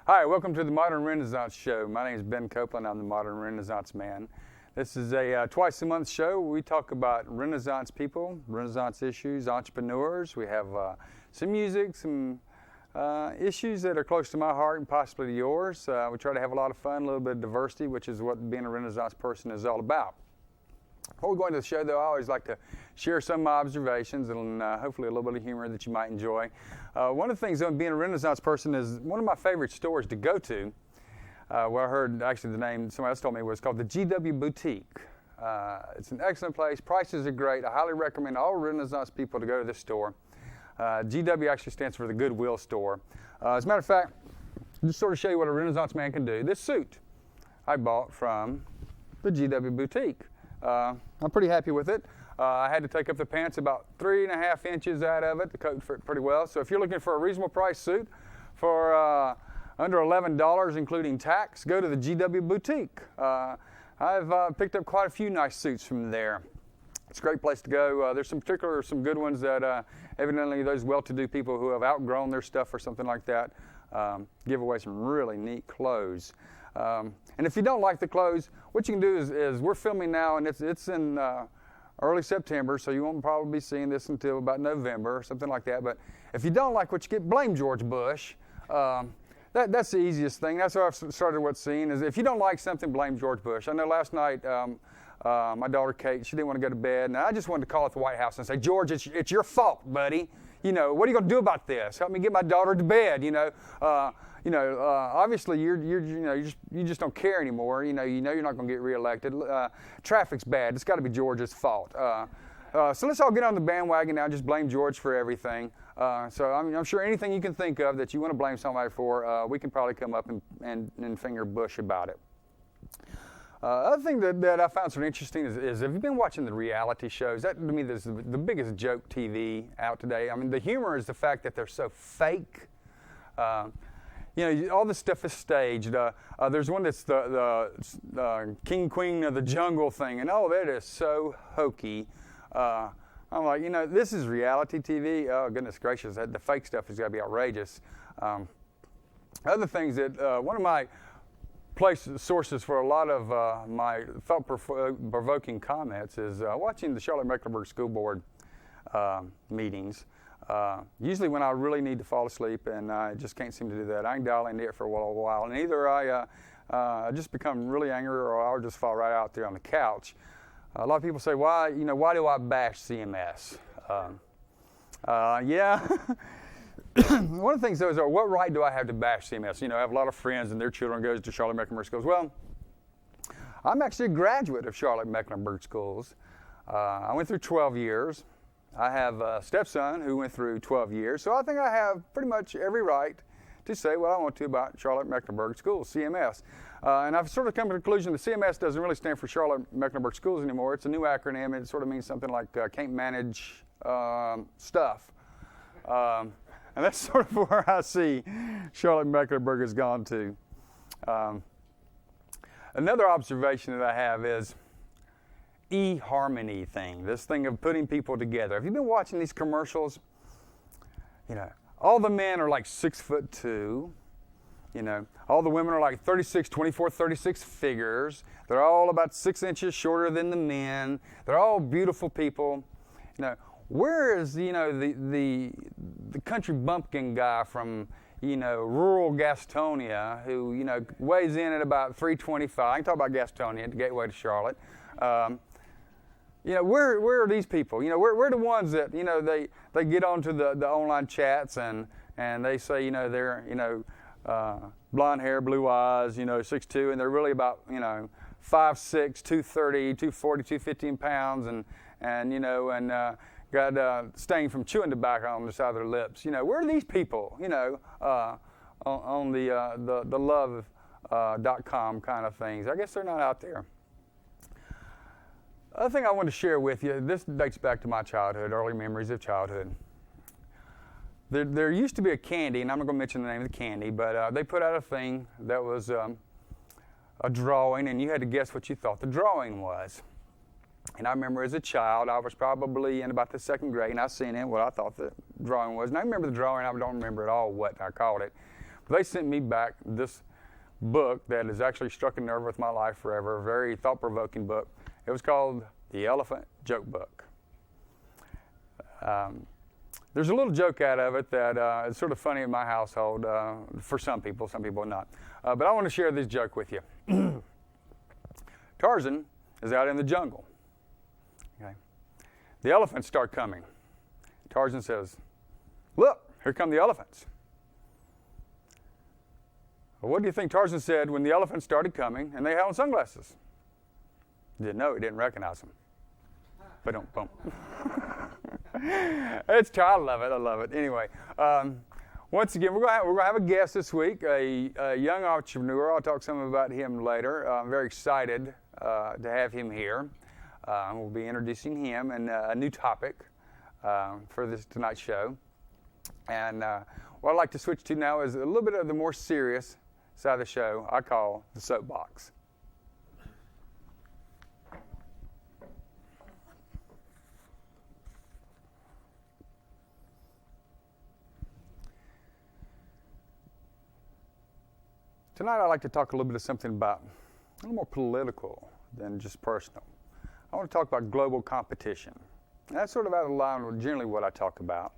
Hi, welcome to the Modern Renaissance Show. My name is Ben Copeland. I'm the Modern Renaissance Man. This is a twice-a-month show where we talk about Renaissance people, Renaissance issues, entrepreneurs. We have some music, some issues that are close to my heart and possibly to yours. We try to have a lot of fun, a little bit of diversity, which is what being a Renaissance person is all about. Before we go into the show, though, I always like to share some of my observations and hopefully a little bit of humor that you might enjoy. One of the things about being a Renaissance person is one of my favorite stores to go to. Well, I heard actually the name somebody else told me was called the GW Boutique. It's an excellent place. Prices are great. I highly recommend all Renaissance people to go to this store. GW actually stands for the Goodwill Store. As a matter of fact, just sort of show you what a Renaissance man can do. This suit I bought from the GW Boutique. I'm pretty happy with it. I had to take up the pants about 3.5 inches out of it. The coat fit pretty well. So if you're looking for a reasonable price suit for under $11, including tax, go to the GW Boutique. I've picked up quite a few nice suits from there. It's a great place to go. There's some good ones that evidently those well-to-do people who have outgrown their stuff or something like that give away some really neat clothes. And if you don't like the clothes, what you can do is we're filming now, and it's in early September, so you won't probably be seeing this until about November or something like that. But if you don't like what you get, blame George Bush. That's the easiest thing. That's how I've started what's seen is if you don't like something, blame George Bush. I know last night my daughter Kate, she didn't want to go to bed, and I just wanted to call at the White House and say, George, it's your fault, buddy. You know, what are you going to do about this? Help me get my daughter to bed. Obviously you just don't care anymore. You know you're not going to get reelected. Traffic's bad. It's got to be George's fault. So let's all get on the bandwagon now. Just blame George for everything. So I'm sure anything you can think of that you want to blame somebody for, we can probably come up and finger Bush about it. Other thing that I found sort of interesting is have you been watching the reality shows? That to me is the biggest joke TV out today. I mean, the humor is the fact that they're so fake. All this stuff is staged. There's one that's the King Queen of the Jungle thing, and that is so hokey. I'm like, this is reality TV. Oh, goodness gracious, the fake stuff has got to be outrageous. Other things that one of my sources for a lot of my thought-provoking comments is watching the Charlotte-Mecklenburg School Board meetings. Usually when I really need to fall asleep and I just can't seem to do that, I can dial into it for a while. And either I just become really angry or I'll just fall right out there on the couch. A lot of people say, why do I bash CMS? Yeah. One of the things, though, is what right do I have to bash CMS? I have a lot of friends and their children goes to Charlotte-Mecklenburg Schools. Well, I'm actually a graduate of Charlotte-Mecklenburg Schools. I went through 12 years. I have a stepson who went through 12 years, so I think I have pretty much every right to say what I want to about Charlotte-Mecklenburg Schools, CMS. And I've sort of come to the conclusion that CMS doesn't really stand for Charlotte-Mecklenburg Schools anymore. It's a new acronym. It sort of means something like can't manage stuff. And that's sort of where I see Charlotte-Mecklenburg has gone to. Another observation that I have is eHarmony thing, this thing of putting people together. Have you been watching these commercials? All the men are like 6'2". All the women are like 24, 36 figures. They're all about 6 inches shorter than the men. They're all beautiful people. Where is the country bumpkin guy from rural Gastonia, who, weighs in at about 325. I can talk about Gastonia, the gateway to Charlotte. Where are these people? We're the ones that, they get onto the online chats and they say, they're, blonde hair, blue eyes, 6'2", and they're really about, 5'6", 230, 240, 215 pounds, and got stain from chewing tobacco on the side of their lips. Where are these people? On the love.com kind of things. I guess they're not out there. Other thing I want to share with you, this dates back to my childhood, early memories of childhood. There used to be a candy, and I'm not going to mention the name of the candy, but they put out a thing that was a drawing, and you had to guess what you thought the drawing was. And I remember as a child, I was probably in about the second grade, and I seen it what I thought the drawing was. And I remember the drawing, I don't remember at all what I called it. But they sent me back this book that has actually struck a nerve with my life forever, a very thought-provoking book. It was called The Elephant Joke Book. There's a little joke out of it that is sort of funny in my household for some people not. But I want to share this joke with you. Tarzan is out in the jungle. Okay. The elephants start coming. Tarzan says, "Look, here come the elephants." Well, what do you think Tarzan said when the elephants started coming and they had on sunglasses? He didn't know. He didn't recognize them. But don't bump. I love it. Anyway, once again, we're gonna have a guest this week, a young entrepreneur. I'll talk some about him later. I'm very excited to have him here. We'll be introducing him and a new topic for tonight's show. And what I'd like to switch to now is a little bit of the more serious side of the show. I call the soapbox. Tonight I'd like to talk a little bit of something about a little more political than just personal. I want to talk about global competition. And that's sort of out of line with generally what I talk about,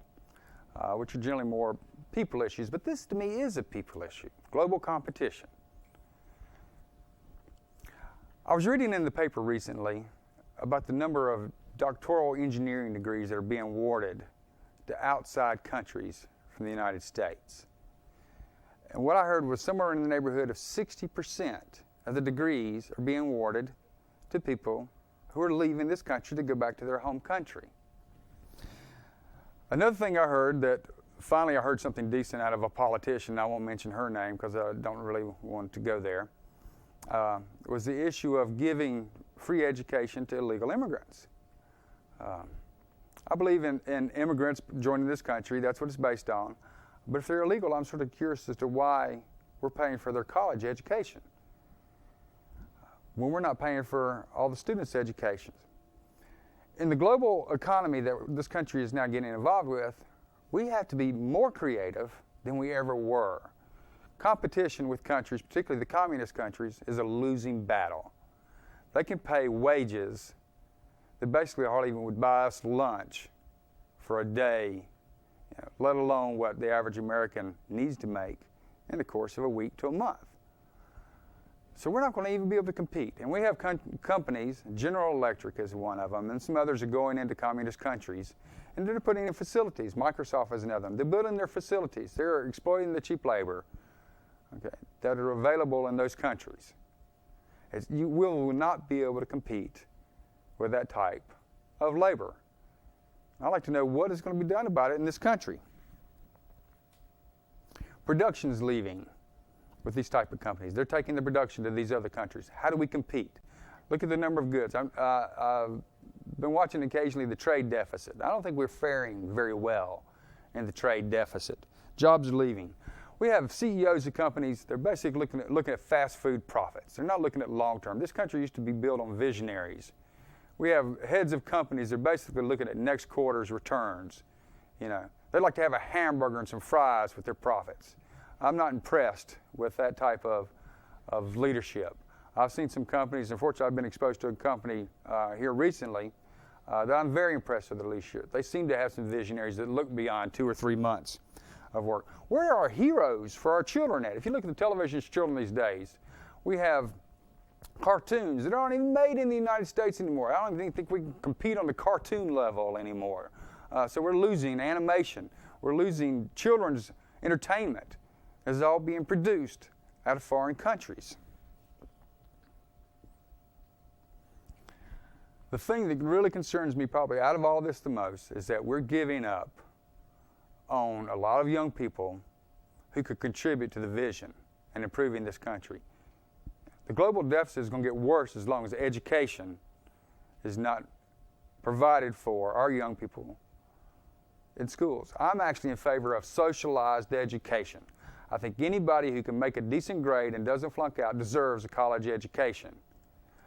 which are generally more people issues. But this to me is a people issue, global competition. I was reading in the paper recently about the number of doctoral engineering degrees that are being awarded to outside countries from the United States. And what I heard was somewhere in the neighborhood of 60% of the degrees are being awarded to people who are leaving this country to go back to their home country. Another thing I heard that finally I heard something decent out of a politician, I won't mention her name because I don't really want to go there, was the issue of giving free education to illegal immigrants. I believe in immigrants joining this country. That's what it's based on. But if they're illegal, I'm sort of curious as to why we're paying for their college education when we're not paying for all the students' educations. In the global economy that this country is now getting involved with, we have to be more creative than we ever were. Competition with countries, particularly the communist countries, is a losing battle. They can pay wages that basically hardly even would buy us lunch for a day, let alone what the average American needs to make in the course of a week to a month. So we're not going to even be able to compete. And we have companies, General Electric is one of them, and some others are going into communist countries, and they're putting in facilities. Microsoft is another one. They're building their facilities. They're exploiting the cheap labor that are available in those countries. You will not be able to compete with that type of labor. I'd like to know what is going to be done about it in this country. Production's leaving with these type of companies. They're taking the production to these other countries. How do we compete? Look at the number of goods. I've been watching occasionally the trade deficit. I don't think we're faring very well in the trade deficit. Jobs are leaving. We have CEOs of companies, they're basically looking at fast food profits. They're not looking at long term. This country used to be built on visionaries. We have heads of companies that are basically looking at next quarter's returns. They'd like to have a hamburger and some fries with their profits. I'm not impressed with that type of leadership. I've seen some companies, unfortunately I've been exposed to a company here recently that I'm very impressed with the leadership. They seem to have some visionaries that look beyond 2 or 3 months. of work. Where are our heroes for our children at? If you look at the television children these days, we have cartoons that aren't even made in the United States anymore. I don't even think we can compete on the cartoon level anymore. So we're losing animation. We're losing children's entertainment. It's all being produced out of foreign countries. The thing that really concerns me probably out of all this the most is that we're giving up on a lot of young people who could contribute to the vision and improving this country. The global deficit is going to get worse as long as education is not provided for our young people in schools. I'm actually in favor of socialized education. I think anybody who can make a decent grade and doesn't flunk out deserves a college education.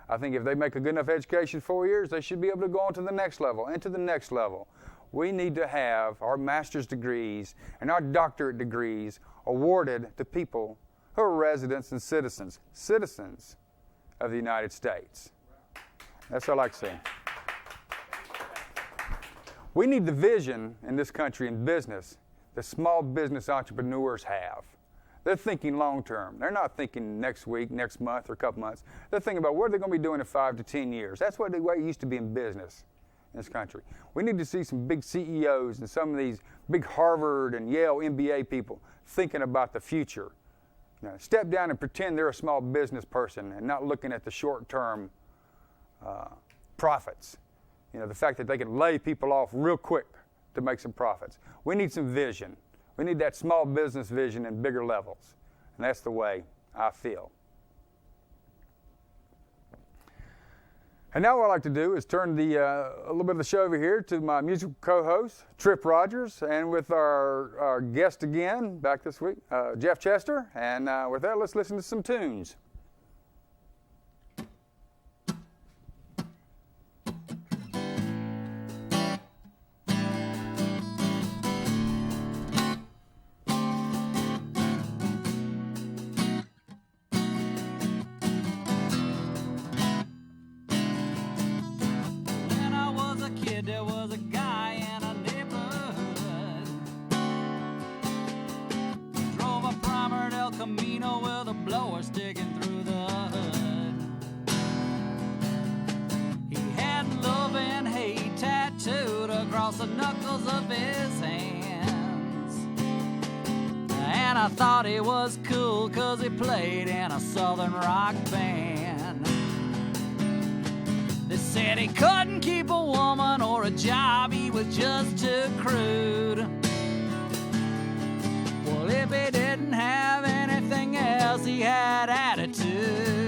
I think if they make a good enough education 4 years, they should be able to go on to the next level and to the next level. We need to have our master's degrees and our doctorate degrees awarded to people who are residents and citizens of the United States. That's all I like to say. We need the vision in this country in business that small business entrepreneurs have. They're thinking long term. They're not thinking next week, next month, or a couple months. They're thinking about what they're going to be doing in 5 to 10 years. That's what the way it used to be in business in this country. We need to see some big CEOs and some of these big Harvard and Yale MBA people thinking about the future. You know, step down and pretend they're a small business person and not looking at the short-term profits. You know, the fact that they can lay people off real quick to make some profits. We need some vision. We need that small business vision in bigger levels. And that's the way I feel. And now what I'd like to do is turn a little bit of the show over here to my musical co-host, Trip Rogers, and with our guest again back this week, Jeff Chester. And with that, let's listen to some tunes. There was a guy in a neighborhood, drove a primered El Camino with a blower sticking through the hood. He had love and hate tattooed across the knuckles of his hands, and I thought he was cool 'cause he played in a southern rock band. They said he couldn't keep a woman or a job, he was just too crude. Well, if he didn't have anything else, he had attitude.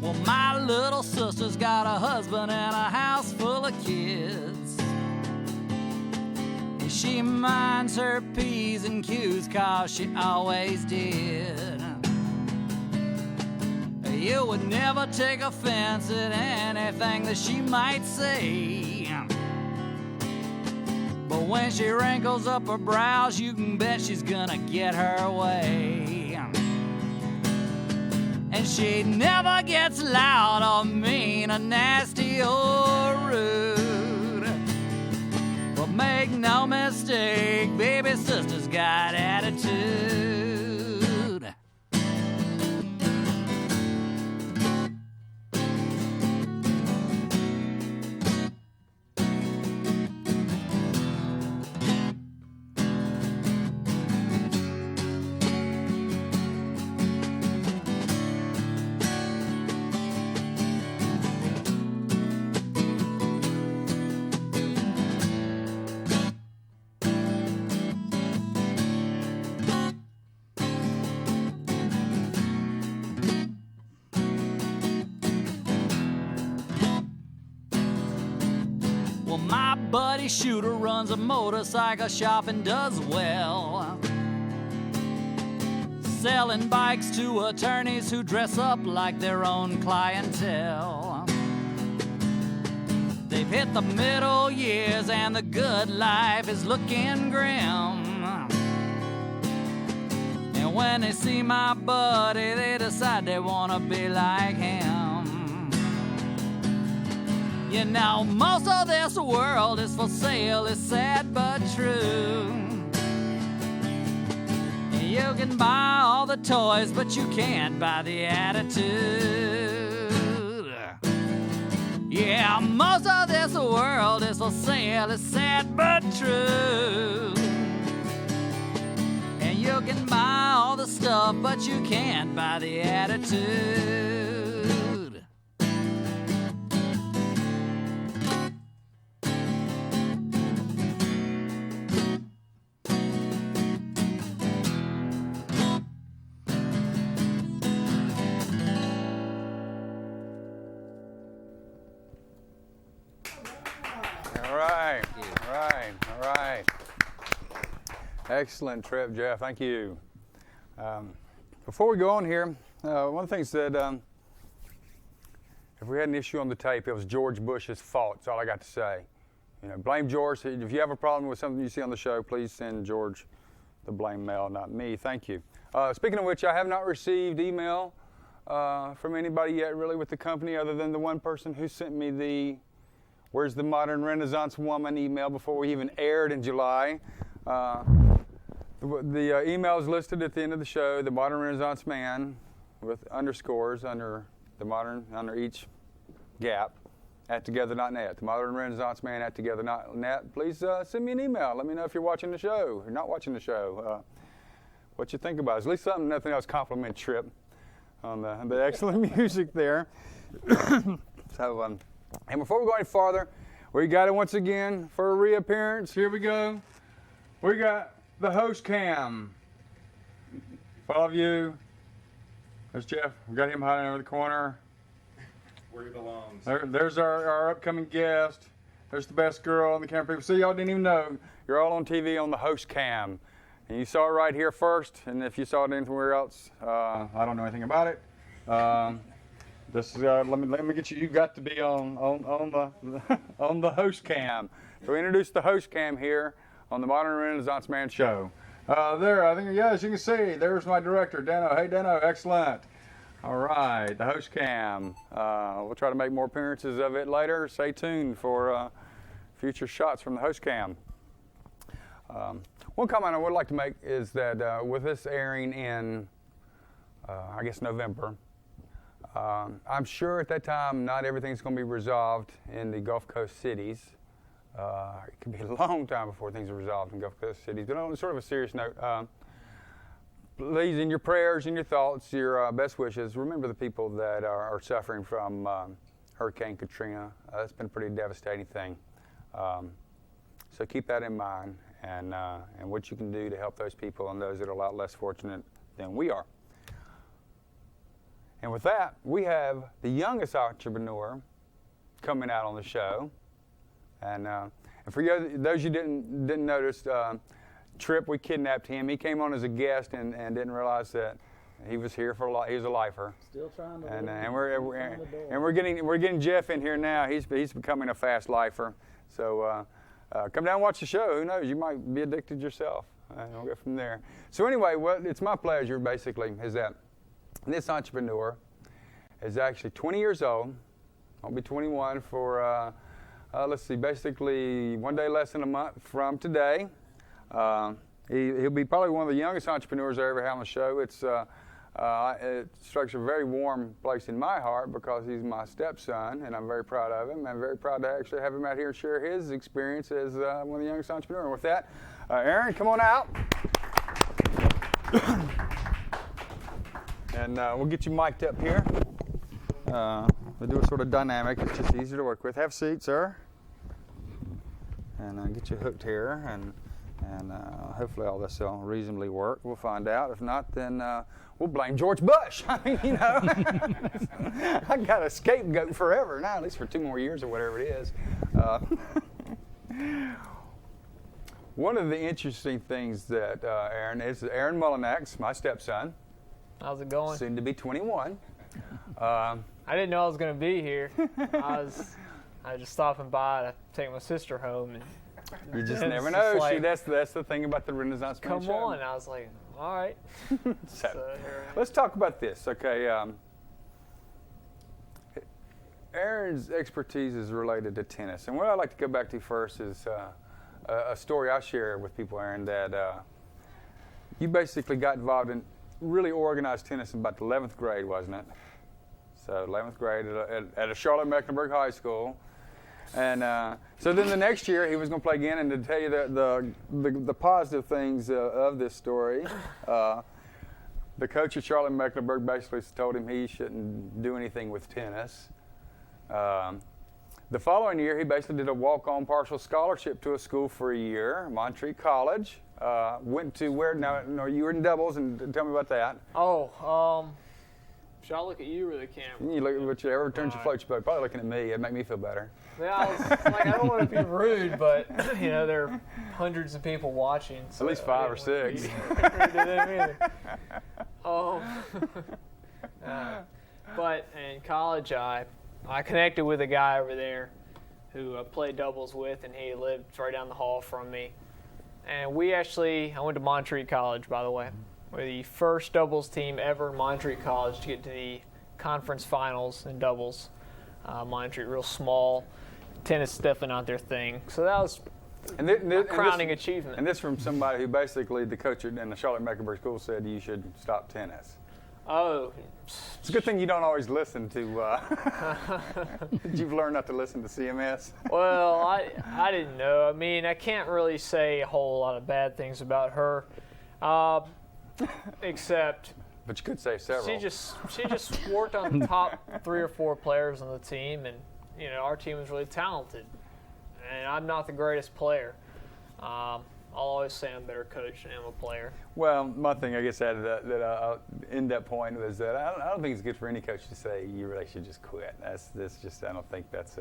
Well, my little sister's got a husband and a house full of kids. And she minds her P's and Q's 'cause she always did. You would never take offense at anything that she might say, but when she wrinkles up her brows, you can bet she's gonna get her way. And she never gets loud or mean or nasty or rude. But make no mistake, baby sister's got attitude. My buddy Shooter runs a motorcycle shop and does well, selling bikes to attorneys who dress up like their own clientele. They've hit the middle years and the good life is looking grim. And And when they see my buddy, they decide they want to be like him. You know, most of this world is for sale, it's sad but true. You can buy all the toys, but you can't buy the attitude. Yeah, most of this world is for sale, it's sad but true. And you can buy all the stuff, but you can't buy the attitude. All right. Excellent trip, Jeff. Thank you. Before we go on here, one of the things that if we had an issue on the tape, it was George Bush's fault. That's all I got to say. You know, blame George. If you have a problem with something you see on the show, please send George the blame mail, not me. Thank you. Speaking of which, I have not received email from anybody yet, really, with the company, other than the one person who sent me the "Where's the Modern Renaissance Woman" email before we even aired in July. The email is listed at the end of the show, the Modern Renaissance Man, with underscores under each gap, at together.net. The Modern Renaissance Man at together.net. Please send me an email. Let me know if you're watching the show or not watching the show. What you think about it. At least nothing else compliment Trip on the excellent music there. So, and before we go any farther, we got it once again for a reappearance. Here we go. We got the host cam. For all of you, there's Jeff. We got him hiding over the corner. Where he belongs. There's our upcoming guest. There's the best girl on the camera. People, see, y'all didn't even know. You're all on TV on the host cam. And you saw it right here first. And if you saw it anywhere else, I don't know anything about it. This is let me get you. You got to be on the on the host cam. So we introduced the host cam here on the Modern Renaissance Man show. There, I think, yeah, as you can see, there's my director, Dano. Hey, Dano, excellent. All right, the host cam. We'll try to make more appearances of it later. Stay tuned for future shots from the host cam. One comment I would like to make is that with this airing in, I guess, November, I'm sure at that time not everything's going to be resolved in the Gulf Coast cities. It could be a long time before things are resolved in Gulf Coast cities. But on sort of a serious note, please, in your prayers and your thoughts, your best wishes, remember the people that are suffering from Hurricane Katrina. That's been a pretty devastating thing. So keep that in mind and what you can do to help those people and those that are a lot less fortunate than we are. And with that, we have the youngest entrepreneur coming out on the show. And for those you didn't notice, Trip, we kidnapped him. He came on as a guest and didn't realize that he was here for he was a lifer. Still trying to. And we're getting Jeff in here now. He's becoming a fast lifer. So come down and watch the show. Who knows? You might be addicted yourself. And we'll go from there. So anyway, it's my pleasure basically is that this entrepreneur is actually 20 years old. I'll be 21 for. Let's see, basically one day less than a month from today. He'll be probably one of the youngest entrepreneurs I ever had on the show. It strikes a very warm place in my heart because he's my stepson, and I'm very proud of him. I'm very proud to actually have him out here and share his experience as one of the youngest entrepreneurs. And with that, Aaron, come on out. And we'll get you mic'd up here. We'll do a sort of dynamic. It's just easier to work with. Have a seat, sir. And get you hooked here, and hopefully all this will reasonably work. We'll find out. If not, then we'll blame George Bush. I mean, you know, I got a scapegoat forever now, at least for 2 more years or whatever it is. One of the interesting things that Aaron is Aaron AMullennix, my stepson. How's it going? Soon to be 21. I didn't know I was going to be here. I was just stopping by to take my sister home. And you just never know. like, See, that's the thing about the Renaissance Man come show. on. I was like, All right. So, here I am. let's talk about this, okay? Aaron's expertise is related to tennis, and what I'd like to go back to first is a story I share with people, Aaron, that you basically got involved in really organized tennis in about the 11th grade, wasn't it? So 11th grade at a Charlotte Mecklenburg high school. And so then the next year he was going to play again, and to tell you the positive things of this story, the coach at Charlotte Mecklenburg basically told him he shouldn't do anything with tennis. The following year, he basically did a walk-on partial scholarship to a school for a year, Montreat College. Went to where? Now, no, you were in doubles, and tell me about that. Should I look at you or the camera? You look at whichever turns your float your boat. Probably looking at me. It'd make me feel better. Yeah, I was like, I don't want to be rude, but there are hundreds of people watching. So at least 5 or 6. But in college, I connected with a guy over there who I played doubles with, and he lived right down the hall from me. And I went to Montreat College, by the way. We're the first doubles team ever in Montreat College to get to the conference finals in doubles. Montreat, real small. Tennis is definitely not their thing. So that was a crowning achievement. And this from somebody who basically, the coach in the Charlotte Mecklenburg school said you should stop tennis. Oh. It's a good thing you don't always listen to, you've learned not to listen to CMS. Well, I didn't know. I mean, I can't really say a whole lot of bad things about her. Except, but you could say several. She just worked on the top 3 or 4 players on the team, and our team was really talented. And I'm not the greatest player. I'll always say I'm a better coach than I'm a player. Well, my thing, I guess, that I'll end that point was that I don't think it's good for any coach to say you really should just quit. I don't think that's.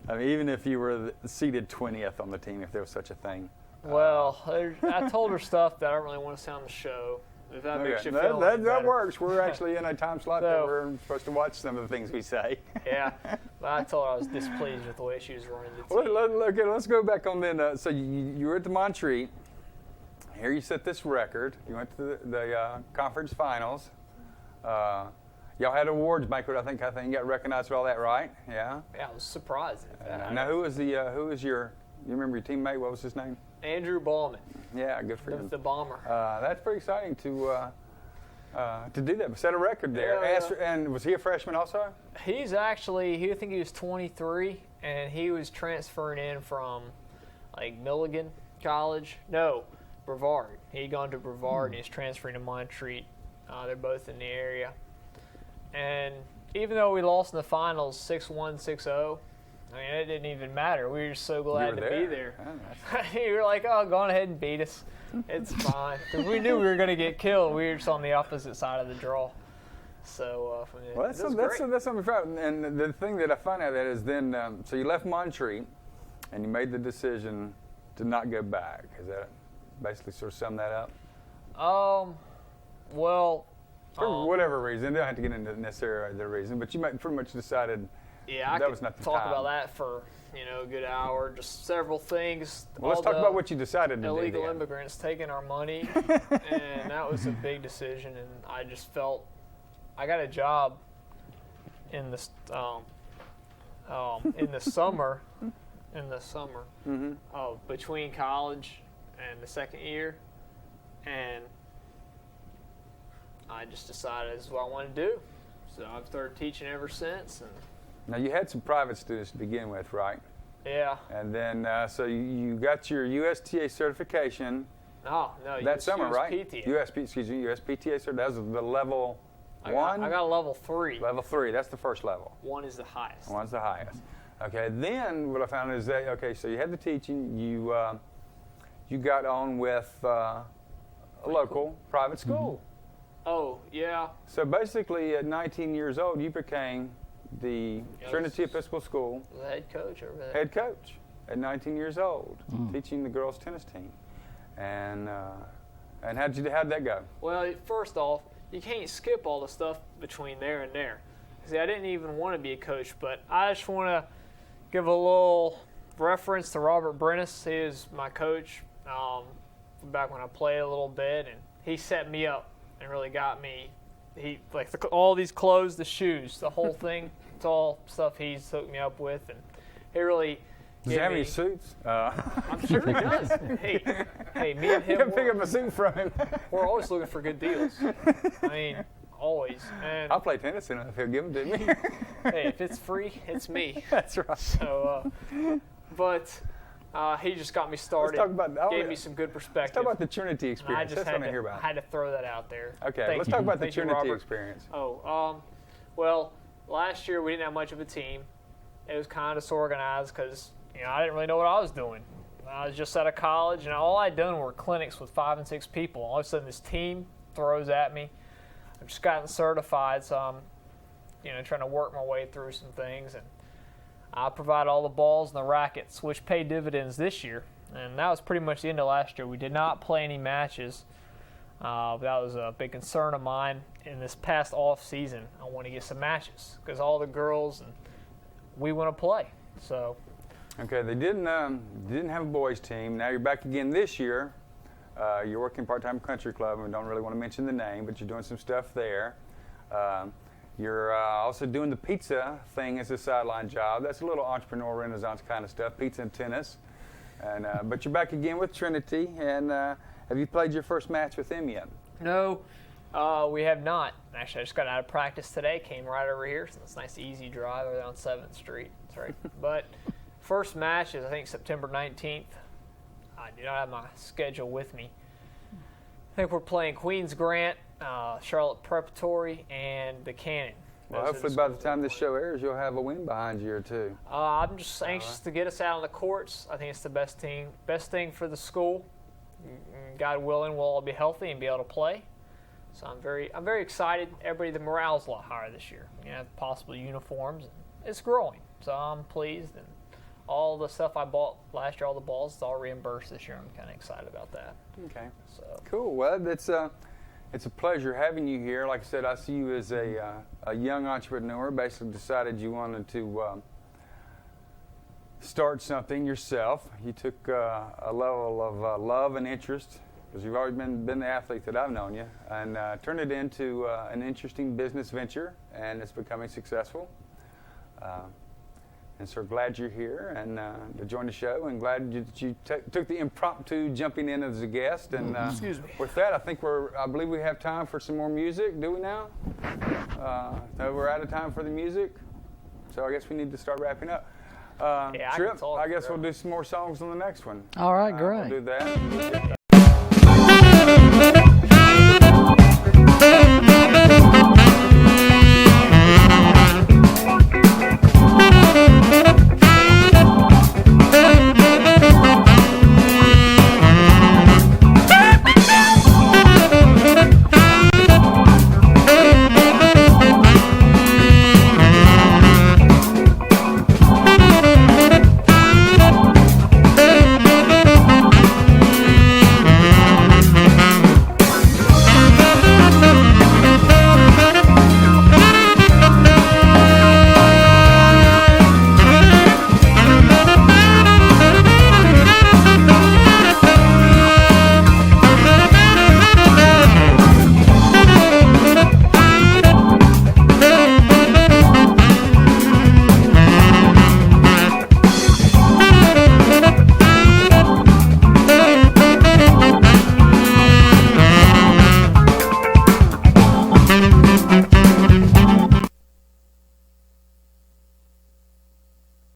I mean, even if you were seated 20th on the team, if there was such a thing. Well, I told her stuff that I don't really want to say on the show. If that makes you feel that works. We're actually in a time slot that we're supposed to watch some of the things we say. Yeah, but I told her I was displeased with the way she was running the team. Well, let's go back on then. So you were at the Montreat. Here you set this record. You went to the conference finals. Y'all had awards banquet. I think you got recognized for all that, right? Yeah. Yeah, I was surprised. Now, who was your? You remember your teammate? What was his name? Andrew Ballman. Yeah, good for you. The bomber. That's pretty exciting to do that. Set a record there. Yeah. And was he a freshman also? He's actually, I think he was 23, and he was transferring in from Milligan College. No, Brevard. He'd gone to Brevard, and he's transferring to Montreat. They're both in the area. And even though we lost in the finals 6-1, 6-0, I mean, it didn't even matter. We were just so glad to be there. You were like, go on ahead and beat us. It's fine. Because we knew we were going to get killed. We were just on the opposite side of the draw. So, that's something fun. And the thing that I find out that is then, so you left Montreat, and you made the decision to not go back. Is that basically sort of sum that up? Well, for whatever reason, they don't have to get into necessarily the reason, but you pretty much decided. Yeah, that was not the talk time. about that for a good hour. Just several things. Well, let's talk about what you decided to do. Illegal immigrants taking our money, and that was a big decision. And I just felt I got a job in the summer, between college and the second year, and I just decided this is what I want to do. So I've started teaching ever since. And now, you had some private students to begin with, right? Yeah. And then, so you got your USTA certification. No, that summer, right? USPTA. USPTA, so that was the level 1? I got a level 3. Level 3, that's the first level. 1 is the highest. 1's the highest. Okay, then what I found is that, so you had the teaching, you got on with a local private school. Mm-hmm. Oh, yeah. So basically, at 19 years old, you became the Trinity Episcopal School the head coach over there. Head coach at 19 years old, teaching the girls' tennis team. And how'd that go? Well, first off, you can't skip all the stuff between there and there. See, I didn't even want to be a coach, but I just want to give a little reference to Robert Brennis. He is my coach back when I played a little bit, and he set me up and really got me. He all these clothes, the shoes, the whole thing. It's all stuff he's hooked me up with, and he really. Does he have any suits? I'm sure he does. Hey, me and him. You can pick up a suit from him. We're always looking for good deals. I mean, always. And I'll play tennis if he'll give them to me. hey, if it's free, it's me. That's right. So, but he just got me started. Let's talk about, gave me some good perspective. Let's talk about the Trinity experience. That's what I want to hear about. I had to throw that out there. Okay, let's talk about the Trinity experience. Well, last year we didn't have much of a team. It was kind of disorganized because I didn't really know what I was doing. I was just out of college, and all I'd done were clinics with 5 and 6 people. All of a sudden, this team throws at me. I've just gotten certified, so I'm, trying to work my way through some things. And I provide all the balls and the rackets, which pay dividends this year. And that was pretty much the end of last year. We did not play any matches. That was a big concern of mine. In this past off season, I want to get some matches because all the girls and we want to play. So. Okay, they didn't have a boys team. Now you're back again this year. You're working part-time country club, and we don't really want to mention the name, but you're doing some stuff there. You're also doing the pizza thing as a sideline job. That's a little entrepreneur renaissance kind of stuff, pizza and tennis. And but you're back again with Trinity, and have you played your first match with them yet? No, we have not. Actually, I just got out of practice today, came right over here, so it's a nice easy drive over there on 7th Street. That's right. But first match is, I think, September 19th. I do not have my schedule with me. I think we're playing Queens Grant, Charlotte Preparatory, and the Cannon. Well, hopefully by the time this show airs, you'll have a win behind you or two. I'm just anxious to get us out on the courts. I think it's the best thing for the school. God willing, we'll all be healthy and be able to play. So I'm very excited. The morale's a lot higher this year. Possible uniforms. It's growing, so I'm pleased. And all the stuff I bought last year, all the balls, it's all reimbursed this year. I'm kind of excited about that. Okay. So cool. Well, it's a pleasure having you here. Like I said, I see you as a young entrepreneur. Basically decided you wanted to start something yourself. You took a level of love and interest, because you've always been the athlete that I've known you, and turned it into an interesting business venture, and it's becoming successful. And so glad you're here and to join the show, and glad that you took the impromptu jumping in as a guest. And excuse me. With that, I believe we have time for some more music. Do we now? No, we're out of time for the music, so I guess we need to start wrapping up. Yeah, Trip, I guess we'll do some more songs on the next one. All right, great. We'll do that.